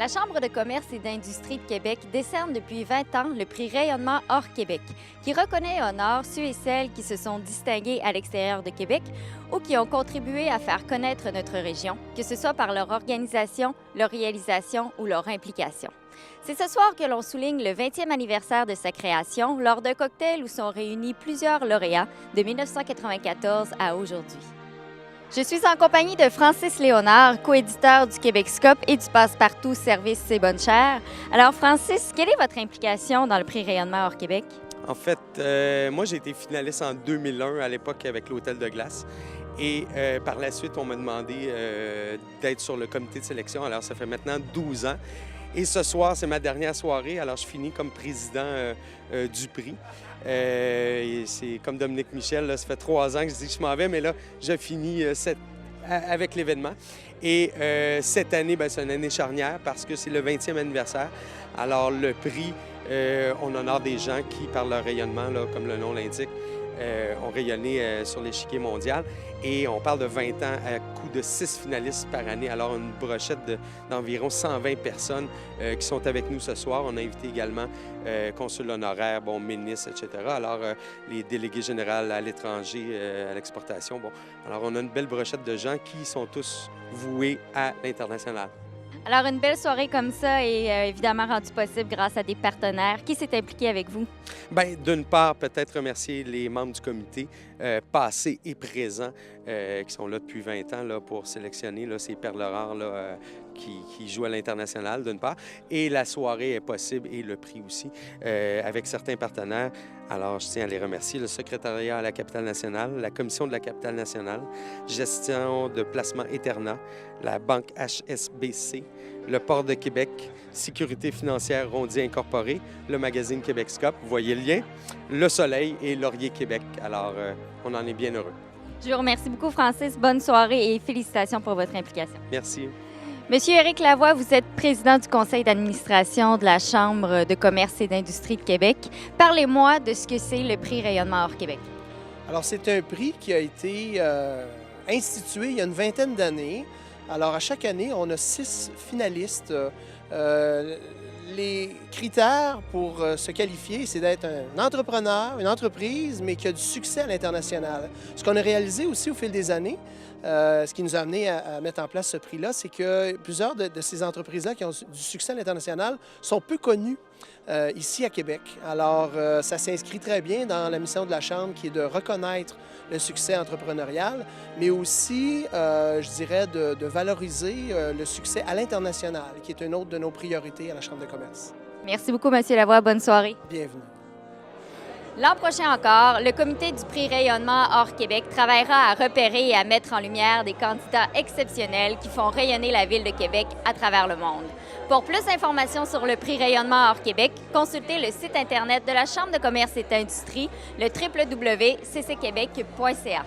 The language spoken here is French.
La Chambre de commerce et d'industrie de Québec décerne depuis 20 ans le prix Rayonnement hors Québec, qui reconnaît et honore ceux et celles qui se sont distingués à l'extérieur de Québec ou qui ont contribué à faire connaître notre région, que ce soit par leur organisation, leur réalisation ou leur implication. C'est ce soir que l'on souligne le 20e anniversaire de sa création lors d'un cocktail où sont réunis plusieurs lauréats de 1994 à aujourd'hui. Je suis en compagnie de Francis Léonard, coéditeur du Québec-Scope et du Passe-Partout Service C'est Bonne Chère. Alors Francis, quelle est votre implication dans le prix Rayonnement hors Québec? En fait, moi, j'ai été finaliste en 2001, à l'époque, avec l'Hôtel de Glace. Et par la suite, on m'a demandé d'être sur le comité de sélection. Alors, ça fait maintenant 12 ans. Et ce soir, c'est ma dernière soirée. Alors, je finis comme président du prix. C'est comme Dominique Michel, là, ça fait 3 ans que je dis que je m'en vais, mais là, je finis avec l'événement. Et cette année, c'est une année charnière parce que c'est le 20e anniversaire. Alors, le prix, on honore des gens qui, par leur rayonnement, là, comme le nom l'indique, ont rayonné sur l'échiquier mondial. Et on parle de 20 ans à coût de 6 finalistes par année. Alors, une brochette d'environ 120 personnes qui sont avec nous ce soir. On a invité également consul honoraire, ministre, etc. Alors, les délégués généraux à l'étranger, à l'exportation. Alors, on a une belle brochette de gens qui sont tous voués à l'international. Alors, une belle soirée comme ça est évidemment rendue possible grâce à des partenaires. Qui s'est impliqué avec vous? Bien, d'une part, peut-être remercier les membres du comité passés et présents qui sont là depuis 20 ans là, pour sélectionner là, ces perles rares là, qui jouent à l'international, d'une part. Et la soirée est possible et le prix aussi avec certains partenaires. Alors, je tiens à les remercier. Le secrétariat à la capitale nationale, la commission de la capitale nationale, gestion de placement Eterna, la banque HSBC, le port de Québec, Sécurité financière Rondier Incorporée, le magazine Québec-Scope, vous voyez le lien, Le Soleil et Laurier Québec. Alors, on en est bien heureux. Je vous remercie beaucoup, Francis. Bonne soirée et félicitations pour votre implication. Merci. Monsieur Éric Lavoie, vous êtes président du conseil d'administration de la Chambre de commerce et d'industrie de Québec. Parlez-moi de ce que c'est le prix Rayonnement hors Québec. Alors, c'est un prix qui a été institué il y a une vingtaine d'années. Alors, à chaque année, on a 6 finalistes. Les critères pour se qualifier, c'est d'être un entrepreneur, une entreprise, mais qui a du succès à l'international. Ce qu'on a réalisé aussi au fil des années, ce qui nous a amené à mettre en place ce prix-là, c'est que plusieurs de ces entreprises-là qui ont du succès à l'international sont peu connues ici à Québec. Alors, ça s'inscrit très bien dans la mission de la Chambre qui est de reconnaître le succès entrepreneurial, mais aussi, je dirais, de valoriser le succès à l'international, qui est une autre de nos priorités à la Chambre de commerce. Merci beaucoup, Monsieur Lavoie. Bonne soirée. Bienvenue. L'an prochain encore, le comité du prix Rayonnement hors Québec travaillera à repérer et à mettre en lumière des candidats exceptionnels qui font rayonner la Ville de Québec à travers le monde. Pour plus d'informations sur le prix Rayonnement hors Québec, consultez le site Internet de la Chambre de commerce et d'industrie, le www.ccquebec.ca.